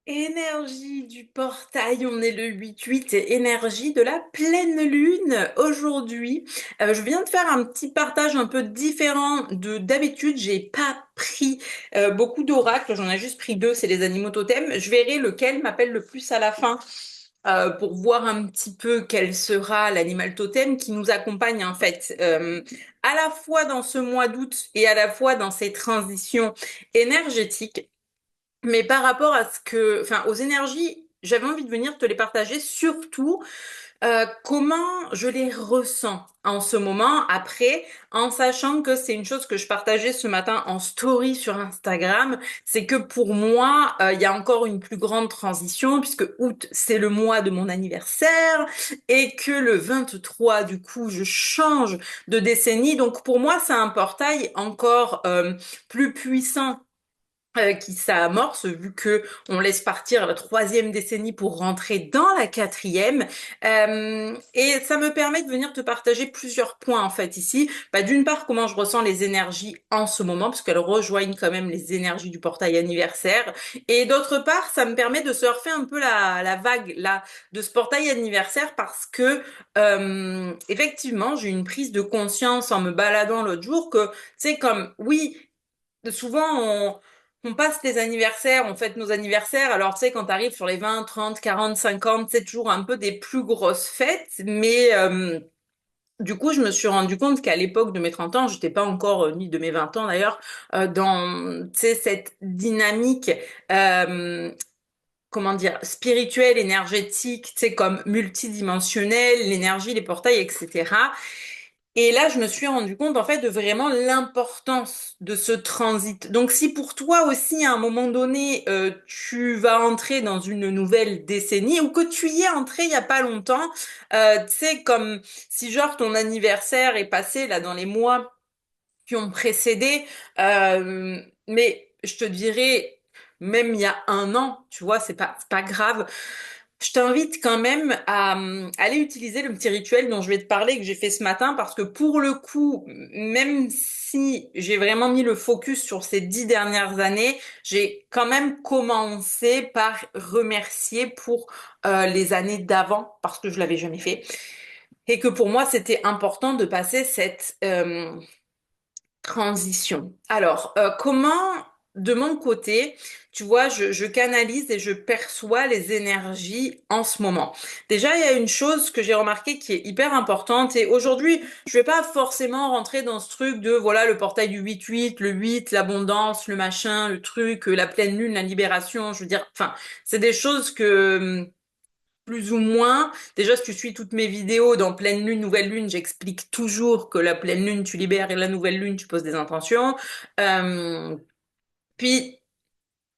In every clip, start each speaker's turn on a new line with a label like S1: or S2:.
S1: Énergie du portail, on est le 8-8, énergie de la pleine lune aujourd'hui. Je viens de faire un petit partage un peu différent de d'habitude. J'ai pas pris beaucoup d'oracles, j'en ai juste pris deux, c'est les animaux totems. Je verrai lequel m'appelle le plus à la fin pour voir un petit peu quel sera l'animal totem qui nous accompagne en fait à la fois dans ce mois d'août et à la fois dans ces transitions énergétiques. Mais par rapport à aux énergies, j'avais envie de venir te les partager, surtout comment je les ressens en ce moment, après, en sachant que c'est une chose que je partageais ce matin en story sur Instagram, c'est que pour moi, il y a encore une plus grande transition, puisque août, c'est le mois de mon anniversaire, et que le 23, du coup, je change de décennie. Donc pour moi, c'est un portail encore plus puissant qui s'amorce vu que on laisse partir la troisième décennie pour rentrer dans la quatrième. Et ça me permet de venir te partager plusieurs points en fait ici. Bah, d'une part, comment je ressens les énergies en ce moment, parce qu'elles rejoignent quand même les énergies du portail anniversaire. Et d'autre part, ça me permet de surfer un peu la vague là de ce portail anniversaire parce que effectivement, j'ai eu une prise de conscience en me baladant l'autre jour que c'est comme oui, souvent, on passe les anniversaires, on fête nos anniversaires. Alors, tu sais, quand t'arrives sur les 20, 30, 40, 50, c'est toujours un peu des plus grosses fêtes. Mais du coup, je me suis rendu compte qu'à l'époque de mes 30 ans, j'étais pas encore, ni de mes 20 ans d'ailleurs, dans, tu sais, cette dynamique, euh, comment dire, spirituelle, énergétique, tu sais, comme multidimensionnelle, l'énergie, les portails, etc. Et là, je me suis rendu compte en fait de vraiment l'importance de ce transit. Donc, si pour toi aussi, à un moment donné, tu vas entrer dans une nouvelle décennie ou que tu y es entré il y a pas longtemps, tu sais, comme si genre ton anniversaire est passé là dans les mois qui ont précédé, mais je te dirais, même il y a un an, tu vois, c'est pas grave. Je t'invite quand même à aller utiliser le petit rituel dont je vais te parler que j'ai fait ce matin parce que pour le coup, même si j'ai vraiment mis le focus sur ces 10 dernières années, j'ai quand même commencé par remercier pour les années d'avant parce que je l'avais jamais fait et que pour moi c'était important de passer cette transition. Alors, comment, de mon côté, tu vois, je canalise et je perçois les énergies en ce moment. Déjà, il y a une chose que j'ai remarqué qui est hyper importante et aujourd'hui, je vais pas forcément rentrer dans ce truc de, voilà, le portail du 8-8, le 8, l'abondance, le machin, le truc, la pleine lune, la libération, je veux dire, enfin, c'est des choses que plus ou moins. Déjà, si tu suis toutes mes vidéos dans pleine lune, nouvelle lune, j'explique toujours que la pleine lune, tu libères et la nouvelle lune, tu poses des intentions. Euh, puis,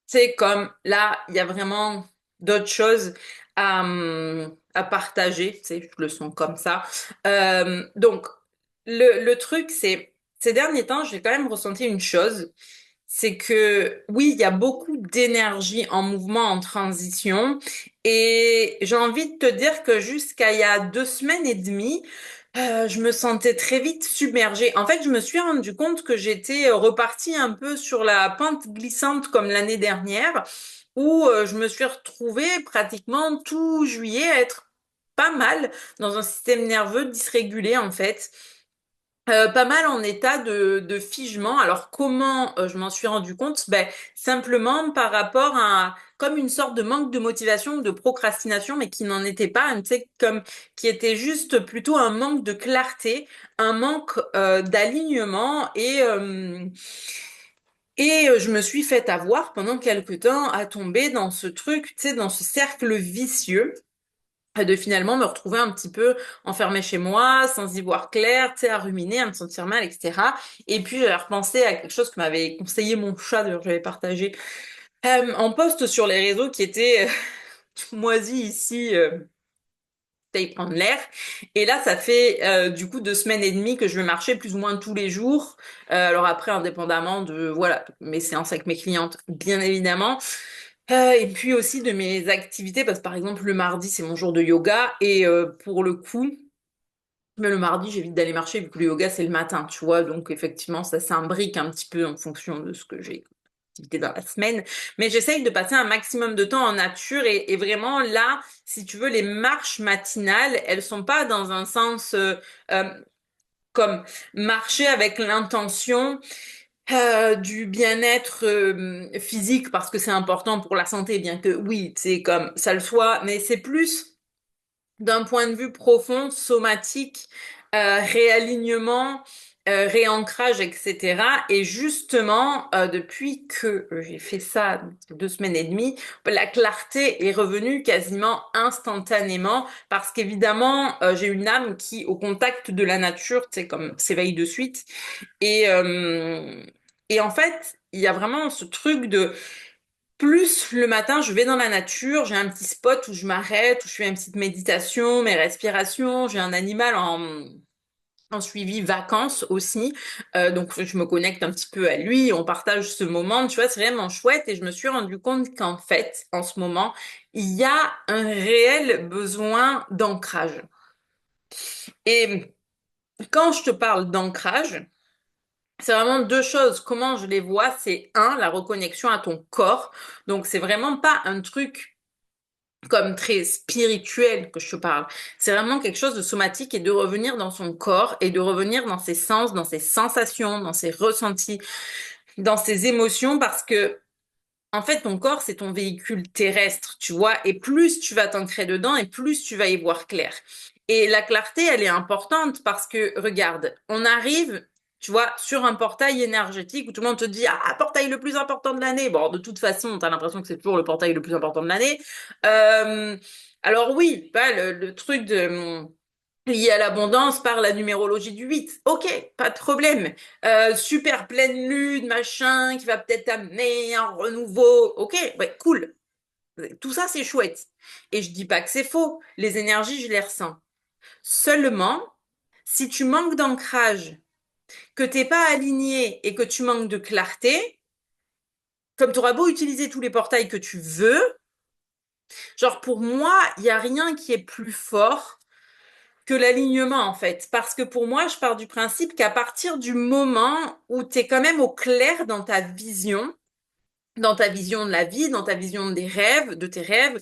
S1: c'est comme là, il y a vraiment d'autres choses à partager. Tu sais, je le sens comme ça. Donc, le truc, c'est, ces derniers temps, j'ai quand même ressenti une chose c'est que oui, il y a beaucoup d'énergie en mouvement, en transition. Et j'ai envie de te dire que jusqu'à il y a 2 semaines et demie, je me sentais très vite submergée. En fait, je me suis rendu compte que j'étais repartie un peu sur la pente glissante comme l'année dernière, où je me suis retrouvée pratiquement tout juillet à être pas mal dans un système nerveux dysrégulé en fait. Pas mal en état de figement. Alors comment je m'en suis rendu compte? Ben, simplement par rapport à comme une sorte de manque de motivation ou de procrastination, mais qui n'en était pas, tu sais, comme qui était juste plutôt un manque de clarté, un manque d'alignement et je me suis fait avoir pendant quelque temps à tomber dans ce truc, tu sais, dans ce cercle vicieux de finalement me retrouver un petit peu enfermée chez moi, sans y voir clair, tu sais, à ruminer, à me sentir mal, etc. Et puis j'ai repensé à quelque chose que m'avait conseillé mon chat, d'ailleurs j'avais partagé en post sur les réseaux qui était moisi ici, y prendre l'air. Et là, ça fait du coup 2 semaines et demie que je vais marcher plus ou moins tous les jours. Alors après, indépendamment de voilà mes séances avec mes clientes, bien évidemment. Et puis aussi de mes activités, parce que par exemple le mardi c'est mon jour de yoga et pour le coup, mais le mardi j'évite d'aller marcher vu que le yoga c'est le matin, tu vois, donc effectivement ça s'imbrique un petit peu en fonction de ce que j'ai. activités dans la semaine, mais j'essaye de passer un maximum de temps en nature et vraiment là, si tu veux, les marches matinales, elles sont pas dans un sens euh, comme marcher avec l'intention du bien-être physique parce que c'est important pour la santé, bien que oui, c'est comme ça le soit, mais c'est plus d'un point de vue profond, somatique, réalignement, réancrage, etc. Et justement, depuis que j'ai fait ça, 2 semaines et demie, la clarté est revenue quasiment instantanément parce qu'évidemment, j'ai une âme qui, au contact de la nature, tu sais, comme s'éveille de suite. Et, euh, et en fait, il y a vraiment ce truc de plus le matin, je vais dans la nature, j'ai un petit spot où je m'arrête, où je fais une petite méditation, mes respirations, j'ai un animal en suivi vacances aussi, donc je me connecte un petit peu à lui, on partage ce moment, tu vois, c'est vraiment chouette et je me suis rendu compte qu'en fait, en ce moment, il y a un réel besoin d'ancrage. Et quand je te parle d'ancrage, c'est vraiment deux choses. Comment je les vois, c'est un, la reconnexion à ton corps. Donc c'est vraiment pas un truc comme très spirituel que je te parle. C'est vraiment quelque chose de somatique et de revenir dans son corps et de revenir dans ses sens, dans ses sensations, dans ses ressentis, dans ses émotions parce que en fait, ton corps, c'est ton véhicule terrestre, tu vois, et plus tu vas t'ancrer dedans, et plus tu vas y voir clair. Et la clarté, elle est importante parce que, regarde, on arrive, tu vois, sur un portail énergétique où tout le monde te dit, ah, portail le plus important de l'année. Bon, de toute façon, t'as l'impression que c'est toujours le portail le plus important de l'année. Euh, alors oui, pas le truc de lié à l'abondance par la numérologie du 8. Ok, pas de problème. Super pleine lune, machin, qui va peut-être amener un renouveau. Ok, ouais, cool. Tout ça, c'est chouette. Et je dis pas que c'est faux. Les énergies, je les ressens. Seulement, si tu manques d'ancrage, que t'es pas aligné et que tu manques de clarté, comme tu auras beau utiliser tous les portails que tu veux, genre pour moi, il y a rien qui est plus fort que l'alignement en fait. Parce que pour moi, je pars du principe qu'à partir du moment où tu es quand même au clair dans ta vision de la vie, dans ta vision des rêves, de tes rêves,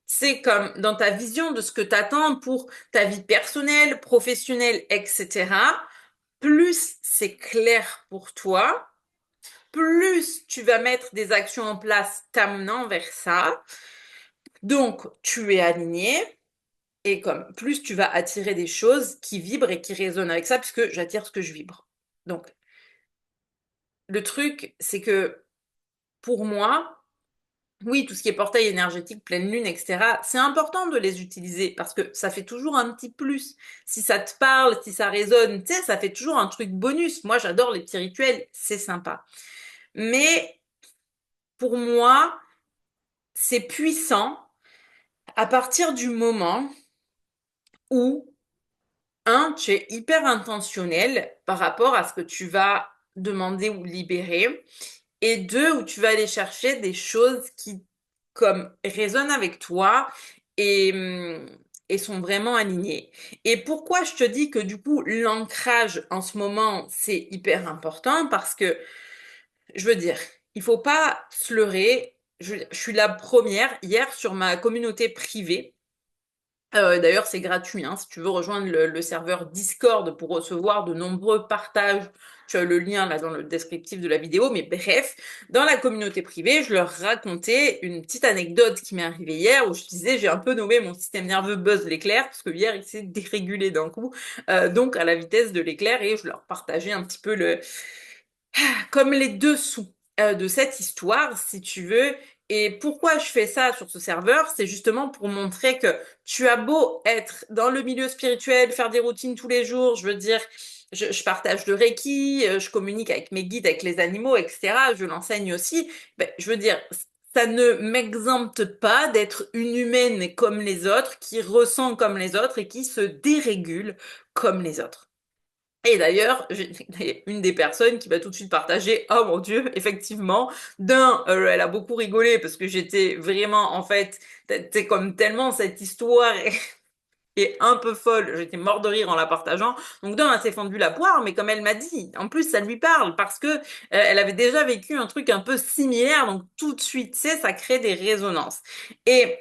S1: c'est comme dans ta vision de ce que tu attends pour ta vie personnelle, professionnelle, etc., plus c'est clair pour toi, plus tu vas mettre des actions en place t'amenant vers ça. Donc, tu es aligné, et comme plus tu vas attirer des choses qui vibrent et qui résonnent avec ça, puisque j'attire ce que je vibre. Donc, le truc, c'est que pour moi, oui, tout ce qui est portail énergétique, pleine lune, etc., c'est important de les utiliser parce que ça fait toujours un petit plus. Si ça te parle, si ça résonne, tu sais, ça fait toujours un truc bonus. Moi, j'adore les petits rituels, c'est sympa. Mais pour moi, c'est puissant à partir du moment où tu es hyper intentionnel par rapport à ce que tu vas demander ou libérer. Et deux, où tu vas aller chercher des choses qui, comme, résonnent avec toi et, et sont vraiment alignées. Et pourquoi je te dis que du coup, l'ancrage en ce moment, c'est hyper important? Parce que, je veux dire, il faut pas se leurrer. Je suis la première hier sur ma communauté privée. D'ailleurs, c'est gratuit, hein. Si tu veux rejoindre le serveur Discord pour recevoir de nombreux partages, tu as le lien là dans le descriptif de la vidéo. Mais bref, dans la communauté privée, je leur racontais une petite anecdote qui m'est arrivée hier où je disais j'ai un peu nommé mon système nerveux Buzz l'éclair parce que hier il s'est dérégulé d'un coup, donc à la vitesse de l'éclair et je leur partageais un petit peu comme les dessous de cette histoire, si tu veux. Et pourquoi je fais ça sur ce serveur? C'est justement pour montrer que tu as beau être dans le milieu spirituel, faire des routines tous les jours, je veux dire, je partage le Reiki, je communique avec mes guides, avec les animaux, etc. Je l'enseigne aussi. Ben, je veux dire, ça ne m'exempte pas d'être une humaine comme les autres, qui ressent comme les autres et qui se dérégule comme les autres. Et d'ailleurs, j'ai une des personnes qui m'a tout de suite partagé, oh mon Dieu, effectivement, elle a beaucoup rigolé parce que j'étais vraiment, en fait, t'es comme tellement cette histoire est un peu folle. J'étais mort de rire en la partageant. Donc d'un, elle s'est fendue la poire, mais comme elle m'a dit, en plus ça lui parle parce que elle avait déjà vécu un truc un peu similaire, donc tout de suite, tu sais, ça crée des résonances. Et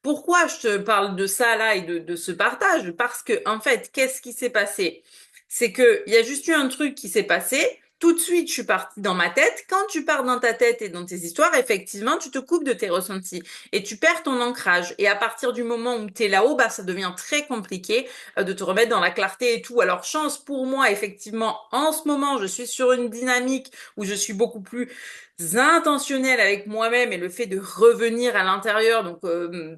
S1: pourquoi je te parle de ça là et de ce partage? Parce que, en fait, qu'est-ce qui s'est passé? C'est que il y a juste eu un truc qui s'est passé. Tout de suite, je suis partie dans ma tête. Quand tu pars dans ta tête et dans tes histoires, effectivement, tu te coupes de tes ressentis et tu perds ton ancrage. Et à partir du moment où tu es là-haut, bah, ça devient très compliqué de te remettre dans la clarté et tout. Alors, chance pour moi, effectivement, en ce moment, je suis sur une dynamique où je suis beaucoup plus intentionnelle avec moi-même et le fait de revenir à l'intérieur. Donc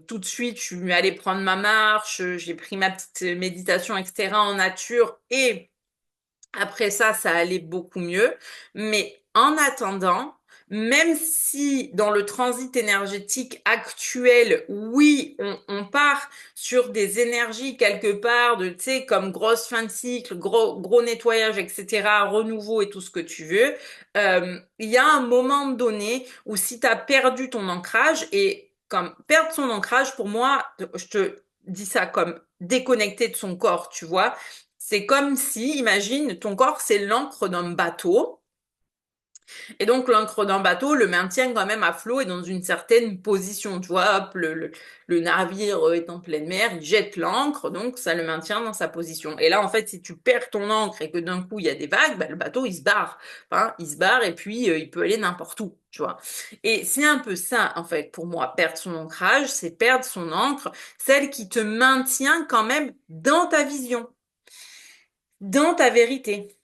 S1: tout de suite, je suis allée prendre ma marche, j'ai pris ma petite méditation, etc. en nature et après ça, ça allait beaucoup mieux. Mais en attendant, même si dans le transit énergétique actuel, oui, on part sur des énergies quelque part de, tu sais, comme grosse fin de cycle, gros nettoyage, etc., renouveau et tout ce que tu veux, il y a un moment donné où si tu as perdu ton ancrage, et comme perdre son ancrage, pour moi, je te dis ça comme déconnecter de son corps, tu vois. C'est comme si, imagine, ton corps, c'est l'ancre d'un bateau. Et donc, l'ancre d'un bateau le maintient quand même à flot et dans une certaine position. Tu vois, hop, le navire est en pleine mer, il jette l'ancre, donc ça le maintient dans sa position. Et là, en fait, si tu perds ton ancre et que d'un coup, il y a des vagues, bah, le bateau, il se barre. Enfin, il se barre et puis il peut aller n'importe où, tu vois. Et c'est un peu ça, en fait, pour moi, perdre son ancrage, c'est perdre son ancre, celle qui te maintient quand même dans ta vision, dans ta vérité,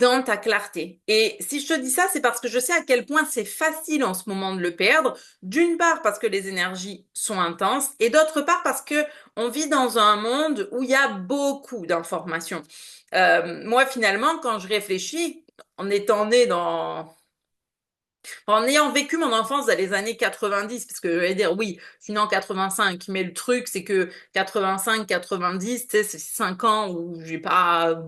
S1: dans ta clarté. Et si je te dis ça, c'est parce que je sais à quel point c'est facile en ce moment de le perdre. D'une part parce que les énergies sont intenses et d'autre part parce que on vit dans un monde où il y a beaucoup d'informations. Moi, finalement, quand je réfléchis, en étant née en ayant vécu mon enfance dans les années 90, parce que je vais dire, oui, je suis née en 85, mais le truc, c'est que 85, 90, tu sais, c'est 5 ans où j'ai pas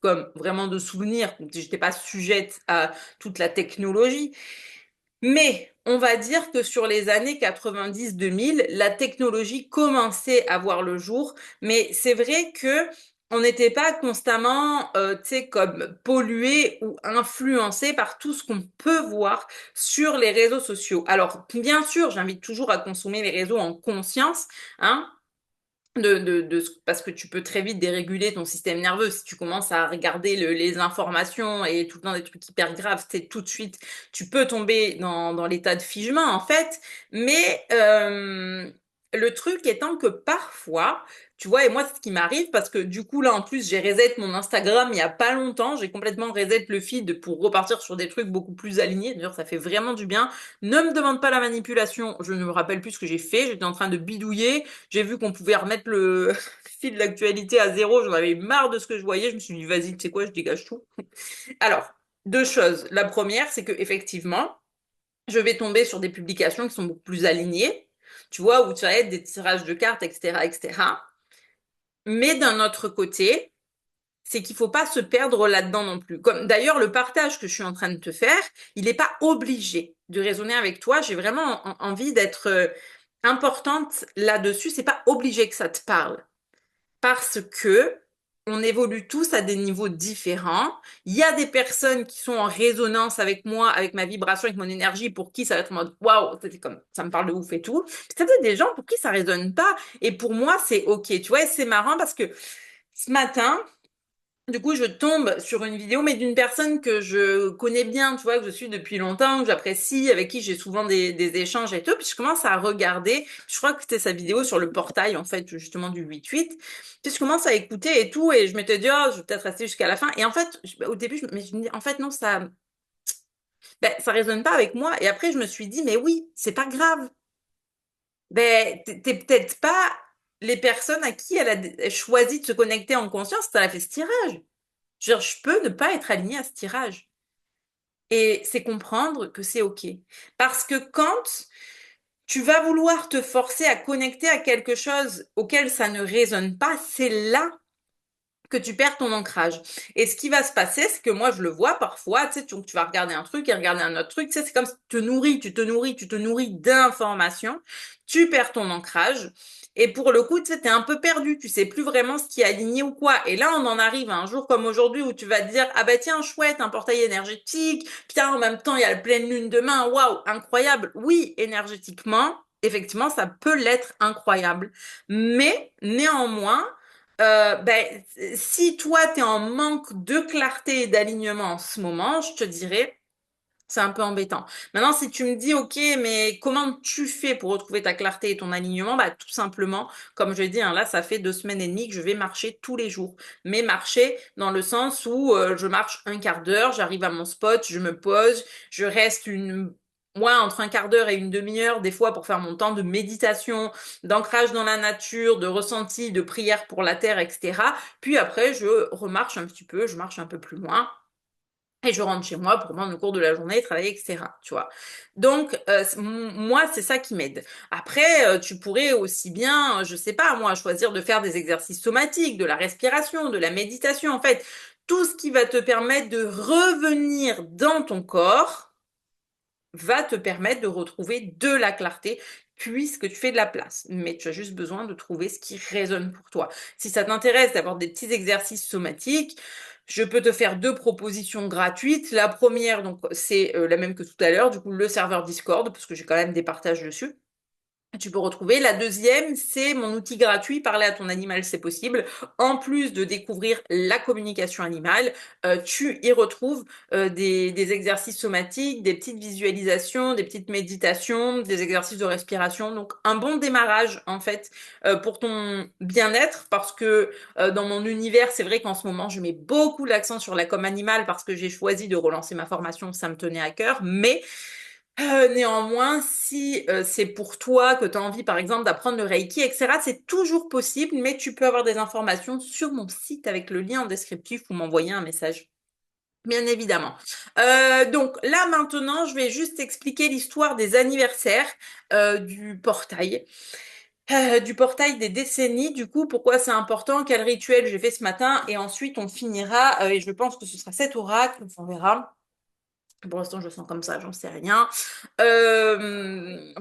S1: comme vraiment de souvenirs, j'étais pas sujette à toute la technologie. Mais on va dire que sur les années 90-2000, la technologie commençait à voir le jour, mais c'est vrai que on n'était pas constamment, tu sais, comme pollué ou influencé par tout ce qu'on peut voir sur les réseaux sociaux. Alors, bien sûr, j'invite toujours à consommer les réseaux en conscience, hein, parce que tu peux très vite déréguler ton système nerveux si tu commences à regarder les informations et tout le temps des trucs hyper graves, c'est tout de suite, tu peux tomber dans l'état de figement en fait. Mais le truc étant que parfois, tu vois, et moi c'est ce qui m'arrive parce que du coup là en plus j'ai reset mon Instagram il y a pas longtemps, j'ai complètement reset le feed pour repartir sur des trucs beaucoup plus alignés. D'ailleurs ça fait vraiment du bien. Ne me demande pas la manipulation, je ne me rappelle plus ce que j'ai fait, j'étais en train de bidouiller. J'ai vu qu'on pouvait remettre le fil de l'actualité à zéro. J'en avais marre de ce que je voyais. Je me suis dit, vas-y, tu sais quoi, je dégage tout. Alors, deux choses. La première, c'est que effectivement, je vais tomber sur des publications qui sont beaucoup plus alignées. Tu vois, où tu vas être des tirages de cartes, etc., etc. Mais d'un autre côté, c'est qu'il faut pas se perdre là-dedans non plus. Comme d'ailleurs le partage que je suis en train de te faire, il n'est pas obligé de raisonner avec toi. J'ai vraiment envie d'être importante là-dessus. C'est pas obligé que ça te parle parce que on évolue tous à des niveaux différents. Il y a des personnes qui sont en résonance avec moi, avec ma vibration, avec mon énergie, pour qui ça va être en mode waouh, c'est comme ça me parle de ouf et tout. Puis t'as peut-être des gens pour qui ça résonne pas. Et pour moi, c'est ok. Tu vois, et c'est marrant parce que ce matin, du coup, je tombe sur une vidéo, mais d'une personne que je connais bien, tu vois, que je suis depuis longtemps, que j'apprécie, avec qui j'ai souvent des échanges et tout. Puis je commence à regarder, je crois que c'était sa vidéo sur le portail, en fait, justement, du 8-8. Puis je commence à écouter et tout, et je m'étais dit, oh, je vais peut-être rester jusqu'à la fin. Et en fait, au début, mais je me dis, en fait, non, ça résonne pas avec moi. Et après, je me suis dit, mais oui, c'est pas grave. Ben, t'es peut-être pas les personnes à qui elle a choisi de se connecter en conscience, ça a fait ce tirage. Je veux dire, je peux ne pas être alignée à ce tirage. Et c'est comprendre que c'est OK. Parce que quand tu vas vouloir te forcer à connecter à quelque chose auquel ça ne résonne pas, c'est là que tu perds ton ancrage. Et ce qui va se passer, c'est que moi, je le vois parfois, tu sais, tu vas regarder un truc et regarder un autre truc, tu sais, c'est comme si tu te nourris, tu te nourris d'informations, tu perds ton ancrage. Et pour le coup, tu sais, t'es un peu perdu, tu sais plus vraiment ce qui est aligné ou quoi. Et là, on en arrive à un jour comme aujourd'hui où tu vas te dire, ah bah tiens, chouette, un portail énergétique, putain, en même temps, il y a la pleine lune demain, waouh, incroyable. Oui, énergétiquement, effectivement, ça peut l'être incroyable. Mais néanmoins, ben, si toi, tu es en manque de clarté et d'alignement en ce moment, je te dirais, c'est un peu embêtant. Maintenant, si tu me dis, OK, mais comment tu fais pour retrouver ta clarté et ton alignement? Bah, tout simplement, comme je l'ai dit, hein, là, ça fait 2 semaines et demie que je vais marcher tous les jours. Mais marcher dans le sens où je marche un quart d'heure, j'arrive à mon spot, je me pose, je reste entre un quart d'heure et une demi-heure, des fois, pour faire mon temps de méditation, d'ancrage dans la nature, de ressenti, de prière pour la terre, etc. Puis après, je remarche un petit peu, je marche un peu plus loin. Et je rentre chez moi pour prendre le cours de la journée, travailler, etc. Tu vois. Donc, moi, c'est ça qui m'aide. Après, tu pourrais aussi bien, je sais pas, moi, choisir de faire des exercices somatiques, de la respiration, de la méditation. En fait, tout ce qui va te permettre de revenir dans ton corps va te permettre de retrouver de la clarté puisque tu fais de la place. Mais tu as juste besoin de trouver ce qui résonne pour toi. Si ça t'intéresse d'avoir des petits exercices somatiques, je peux te faire 2 propositions gratuites. La première, donc, c'est la même que tout à l'heure, du coup, le serveur Discord, parce que j'ai quand même des partages dessus. Tu peux retrouver. La deuxième, c'est mon outil gratuit, Parler à ton animal, c'est possible. En plus de découvrir la communication animale, tu y retrouves des exercices somatiques, des petites visualisations, des petites méditations, des exercices de respiration. Donc un bon démarrage en fait pour ton bien-être parce que dans mon univers, c'est vrai qu'en ce moment, je mets beaucoup l'accent sur la com animale parce que j'ai choisi de relancer ma formation, ça me tenait à cœur, mais néanmoins, si c'est pour toi que tu as envie, par exemple, d'apprendre le Reiki, etc., c'est toujours possible, mais tu peux avoir des informations sur mon site avec le lien en descriptif ou m'envoyer un message. Bien évidemment. Donc là maintenant, je vais juste expliquer l'histoire des anniversaires du portail des décennies. Du coup, pourquoi c'est important, quel rituel j'ai fait ce matin, et ensuite on finira. Et je pense que ce sera cet oracle, on verra. Pour l'instant, je le sens comme ça, j'en sais rien.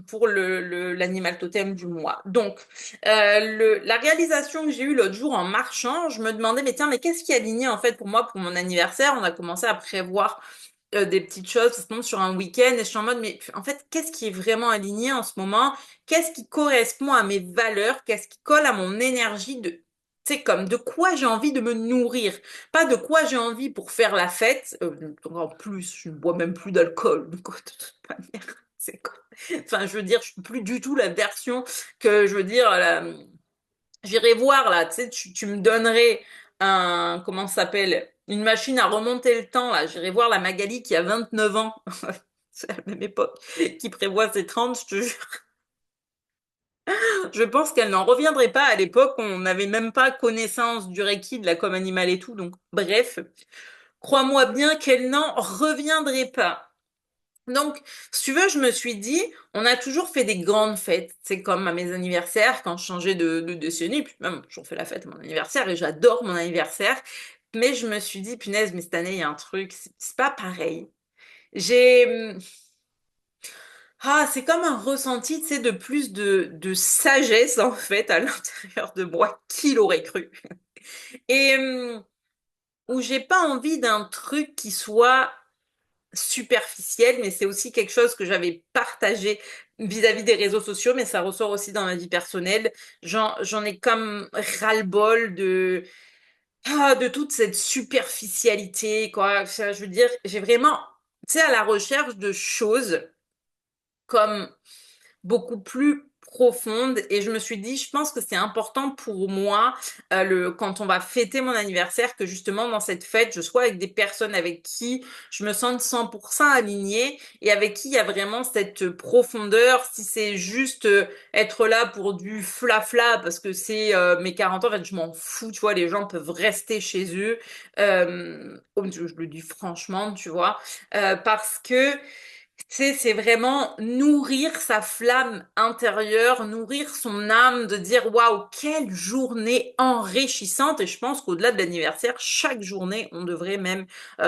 S1: Pour l'animal totem du mois. Donc, la réalisation que j'ai eue l'autre jour en marchant, je me demandais, mais tiens, mais qu'est-ce qui est aligné en fait pour moi pour mon anniversaire? On a commencé à prévoir des petites choses, ça se monte sur un week-end, et je suis en mode, mais en fait, qu'est-ce qui est vraiment aligné en ce moment? Qu'est-ce qui correspond à mes valeurs? Qu'est-ce qui colle à mon énergie de, tu sais, comme de quoi j'ai envie de me nourrir? Pas de quoi j'ai envie pour faire la fête. En plus, je ne bois même plus d'alcool. Donc, de toute manière, c'est quoi? Enfin, je veux dire, je suis plus du tout la version que, je veux dire, j'irai voir là, tu sais, tu me donnerais comment ça s'appelle? Une machine à remonter le temps, là. J'irai voir la Magali qui a 29 ans. C'est à la même époque, qui prévoit ses 30, je te jure. Je pense qu'elle n'en reviendrait pas. À l'époque, on n'avait même pas connaissance du Reiki, de la com animale et tout. Donc, bref, crois-moi bien qu'elle n'en reviendrait pas. Donc, si tu veux, je me suis dit, on a toujours fait des grandes fêtes. C'est comme à mes anniversaires, quand je changeais de décennie, puis même, j'ai toujours fait la fête à mon anniversaire et j'adore mon anniversaire. Mais je me suis dit, punaise, mais cette année, il y a un truc, c'est pas pareil. J'ai, c'est comme un ressenti, tu sais, de plus de sagesse, en fait, à l'intérieur de moi. Qui l'aurait cru? Et où j'ai pas envie d'un truc qui soit superficiel, mais c'est aussi quelque chose que j'avais partagé vis-à-vis des réseaux sociaux, mais ça ressort aussi dans ma vie personnelle. J'en ai comme ras-le-bol de toute cette superficialité, quoi. Ça, je veux dire, j'ai vraiment, tu sais, à la recherche de choses comme beaucoup plus profonde et je me suis dit, je pense que c'est important pour moi quand on va fêter mon anniversaire que justement dans cette fête, je sois avec des personnes avec qui je me sente 100% alignée et avec qui il y a vraiment cette profondeur. Si c'est juste être là pour du flafla parce que c'est mes 40 ans, en fait, je m'en fous, tu vois, les gens peuvent rester chez eux. Je le dis franchement, tu vois, parce que Tu sais, c'est vraiment nourrir sa flamme intérieure, nourrir son âme, de dire waouh, quelle journée enrichissante. Et je pense qu'au-delà de l'anniversaire, chaque journée, on devrait même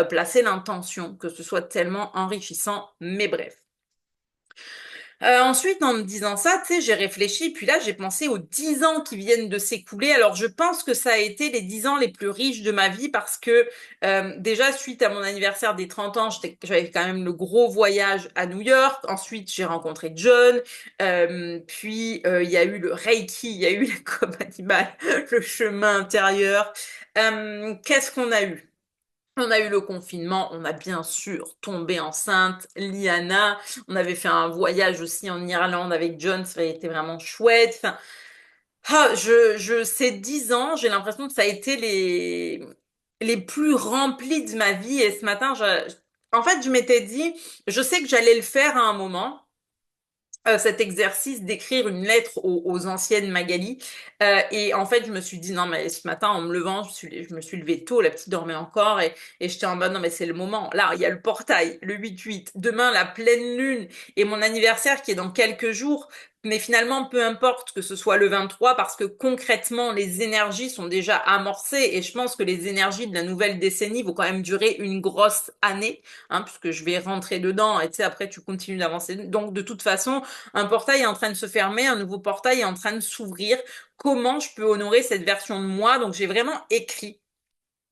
S1: placer l'intention que ce soit tellement enrichissant. Mais bref. Ensuite, en me disant ça, tu sais, j'ai réfléchi, puis là, j'ai pensé aux 10 ans qui viennent de s'écouler. Alors, je pense que ça a été les 10 ans les plus riches de ma vie parce que déjà, suite à mon anniversaire des 30 ans, j'avais quand même le gros voyage à New York. Ensuite, j'ai rencontré John. Puis, il y a eu le Reiki, il y a eu la com animale, le chemin intérieur. Qu'est-ce qu'on a eu? On a eu le confinement, on a bien sûr tombé enceinte, Liana, on avait fait un voyage aussi en Irlande avec John, ça a été vraiment chouette. Enfin, ces 10 ans, j'ai l'impression que ça a été les plus remplis de ma vie. Et ce matin, en fait, je m'étais dit, je sais que j'allais le faire à un moment, cet exercice d'écrire une lettre aux anciennes Magali. Et en fait, je me suis dit, non, mais ce matin, en me levant, je me suis levée tôt, la petite dormait encore, et j'étais en mode, non, mais c'est le moment. Là, il y a le portail, le 8-8, demain, la pleine lune, et mon anniversaire qui est dans quelques jours. Mais finalement, peu importe que ce soit le 23, parce que concrètement, les énergies sont déjà amorcées, et je pense que les énergies de la nouvelle décennie vont quand même durer une grosse année, hein, puisque je vais rentrer dedans, et tu sais, après, tu continues d'avancer. Donc, de toute façon, un portail est en train de se fermer, un nouveau portail est en train de s'ouvrir. Comment je peux honorer cette version de moi? Donc j'ai vraiment écrit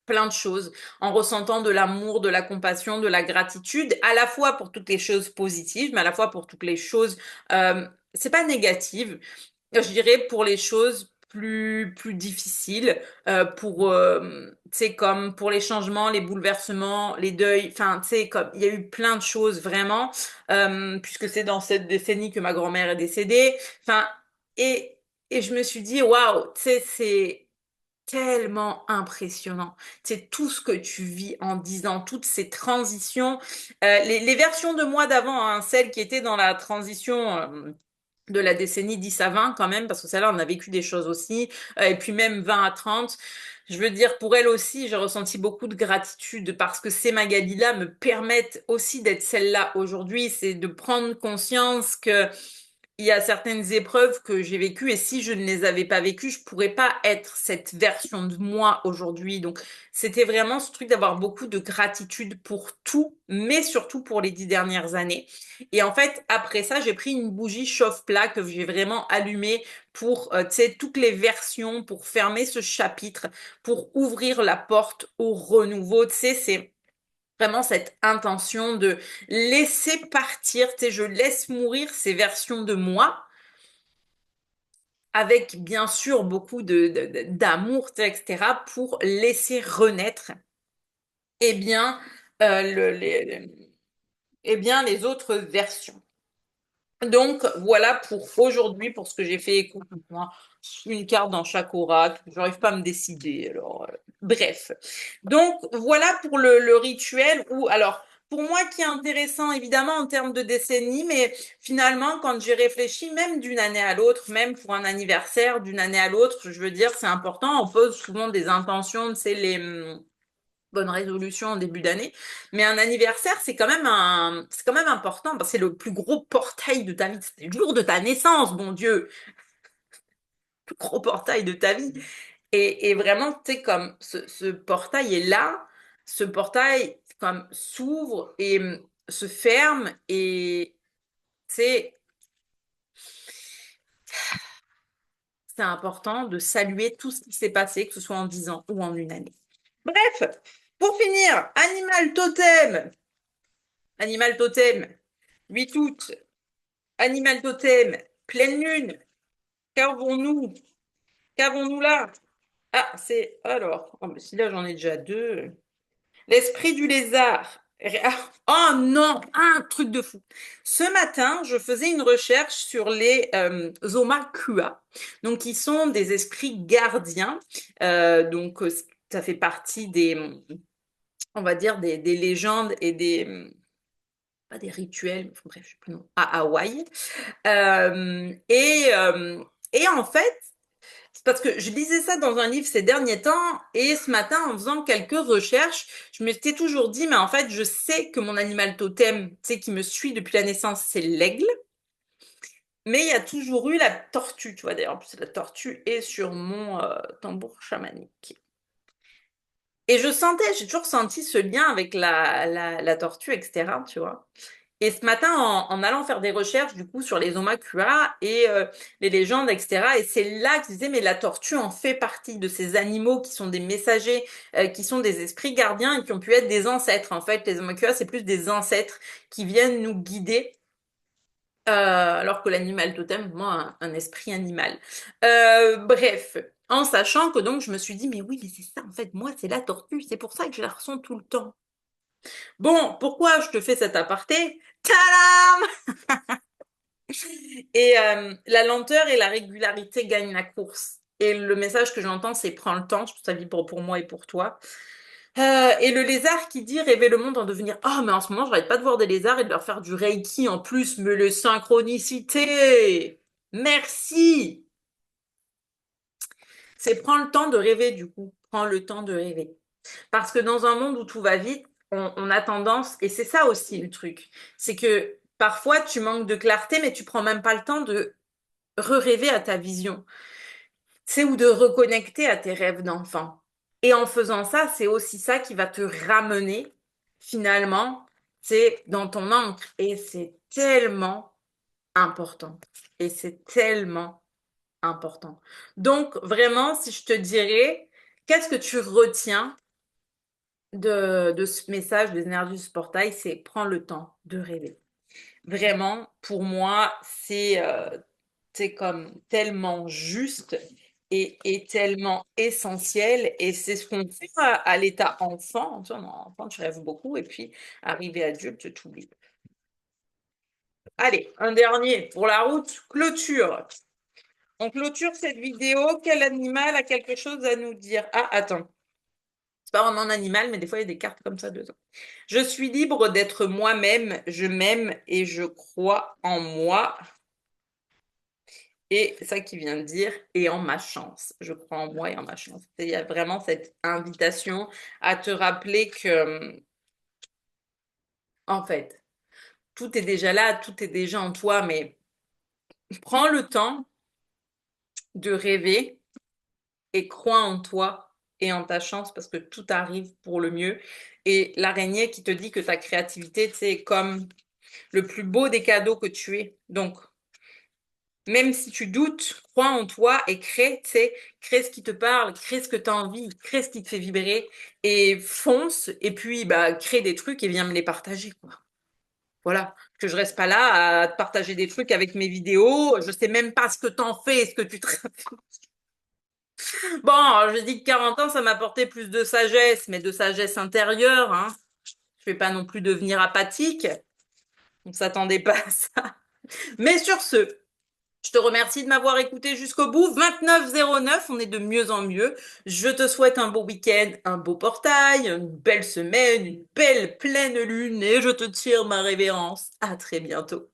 S1: plein de choses en ressentant de l'amour, de la compassion, de la gratitude, à la fois pour toutes les choses positives, mais à la fois pour toutes les choses, c'est pas négative, je dirais pour les choses plus difficiles, pour, tu sais, comme pour les changements, les bouleversements, les deuils, enfin, tu sais, comme il y a eu plein de choses vraiment, puisque c'est dans cette décennie que ma grand-mère est décédée, enfin, et, et je me suis dit, waouh, tu sais, c'est tellement impressionnant. C'est tout ce que tu vis en 10 ans, toutes ces transitions, les versions de moi d'avant, hein, celles qui étaient dans la transition, de la décennie 10 à 20 quand même, parce que celle-là, on a vécu des choses aussi, et puis même 20 à 30. Je veux dire, pour elle aussi, j'ai ressenti beaucoup de gratitude parce que ces Magali-là me permettent aussi d'être celle-là aujourd'hui. C'est de prendre conscience que il y a certaines épreuves que j'ai vécues et si je ne les avais pas vécues, je pourrais pas être cette version de moi aujourd'hui. Donc, c'était vraiment ce truc d'avoir beaucoup de gratitude pour tout, mais surtout pour les 10 dernières années. Et en fait, après ça, j'ai pris une bougie chauffe-plat que j'ai vraiment allumée pour, tu sais, toutes les versions, pour fermer ce chapitre, pour ouvrir la porte au renouveau. Tu sais, c'est vraiment cette intention de laisser partir, tu sais, je laisse mourir ces versions de moi, avec bien sûr beaucoup d'amour, tu sais, etc., pour laisser renaître, eh bien, eh bien, les autres versions. Donc voilà pour aujourd'hui, pour ce que j'ai fait. Écoute-moi, une carte dans chaque oracle. J'arrive pas à me décider. Alors, bref. Donc voilà pour le rituel. Ou alors pour moi qui est intéressant évidemment en termes de décennie, mais finalement quand j'ai réfléchi, même d'une année à l'autre, même pour un anniversaire d'une année à l'autre, je veux dire c'est important. On pose souvent des intentions, c'est les bonne résolution en début d'année. Mais un anniversaire, c'est quand même important parce que c'est le plus gros portail de ta vie. C'est le jour de ta naissance, bon Dieu, le plus gros portail de ta vie. Et vraiment, tu sais, comme ce portail est là, ce portail comme s'ouvre et se ferme et tu sais, c'est important de saluer tout ce qui s'est passé, que ce soit en 10 ans ou en une année. Bref, pour finir, animal totem. Animal totem, 8 août. Animal totem, pleine lune, qu'avons-nous? Qu'avons-nous là? Ah, c'est alors. Oh, mais si là j'en ai déjà deux. L'esprit du lézard. Oh non, un truc de fou. Ce matin, je faisais une recherche sur les Zomakua, donc qui sont des esprits gardiens. Donc ça fait partie des, on va dire des légendes et des pas des rituels, mais enfin, bref, je sais plus le nom, à Hawaï. Euh, et, euh, et en fait, Parce que je lisais ça dans un livre ces derniers temps et ce matin, en faisant quelques recherches, je m'étais toujours dit, mais en fait, je sais que mon animal totem, tu sais, qui me suit depuis la naissance, c'est l'aigle, mais il y a toujours eu la tortue, tu vois. D'ailleurs, en plus, la tortue est sur mon tambour chamanique. Et je sentais, j'ai toujours senti ce lien avec la tortue, etc., tu vois. Et ce matin, en allant faire des recherches du coup sur les Omacua et les légendes, etc. Et c'est là que je disais, mais la tortue en fait partie de ces animaux qui sont des messagers, qui sont des esprits gardiens et qui ont pu être des ancêtres. En fait, les Omacua, c'est plus des ancêtres qui viennent nous guider. Alors que l'animal totem, moi, un esprit animal. Bref, en sachant que donc je me suis dit, mais oui, mais c'est ça, en fait, moi, c'est la tortue, c'est pour ça que je la ressens tout le temps. Bon, pourquoi je te fais cet aparté? Tadam! Et la lenteur et la régularité gagnent la course. Et le message que j'entends, c'est prends le temps, je trouve ça libre pour moi et pour toi. Et le lézard qui dit rêver le monde en devenir. Oh, mais en ce moment, j'arrête pas de voir des lézards et de leur faire du reiki en plus, mais les synchronicités! Merci! C'est prends le temps de rêver du coup. Prends le temps de rêver. Parce que dans un monde où tout va vite, on a tendance, et c'est ça aussi le truc, c'est que parfois tu manques de clarté, mais tu prends même pas le temps de re-rêver à ta vision. C'est ou de reconnecter à tes rêves d'enfant. Et en faisant ça, c'est aussi ça qui va te ramener finalement, c'est dans ton ancre. Et c'est tellement important. Et c'est tellement important. Donc vraiment, si je te dirais, qu'est-ce que tu retiens de ce message des énergies du portail, c'est prends le temps de rêver. Vraiment, pour moi, c'est comme tellement juste et tellement essentiel. Et c'est ce qu'on fait à l'état enfant. Tu vois, enfant, tu rêves beaucoup et puis arrivé adulte, tu oublies. Allez, un dernier pour la route, clôture. On clôture cette vidéo. Quel animal a quelque chose à nous dire? Ah, attends. C'est pas vraiment un animal, mais des fois, il y a des cartes comme ça dedans. Je suis libre d'être moi-même, je m'aime et je crois en moi. Et c'est ça qui vient de dire, et en ma chance. Je crois en moi et en ma chance. Il y a vraiment cette invitation à te rappeler que, en fait, tout est déjà là, tout est déjà en toi, mais prends le temps de rêver et crois en toi et en ta chance parce que tout arrive pour le mieux. Et l'araignée qui te dit que ta créativité, c'est comme le plus beau des cadeaux que tu es. Donc, même si tu doutes, crois en toi et crée, tu sais, crée ce qui te parle, crée ce que tu as envie, crée ce qui te fait vibrer et fonce et puis bah crée des trucs et viens me les partager quoi. Voilà, que je reste pas là à te partager des trucs avec mes vidéos, je sais même pas ce que t'en fais, ce que tu te Bon, je dis que 40 ans ça m'a apporté plus de sagesse, mais de sagesse intérieure hein. Je vais pas non plus devenir apathique. On s'attendait pas à ça. Mais sur ce, je te remercie de m'avoir écouté jusqu'au bout. 29,09, on est de mieux en mieux. Je te souhaite un beau week-end, un beau portail, une belle semaine, une belle pleine lune et je te tire ma révérence. À très bientôt.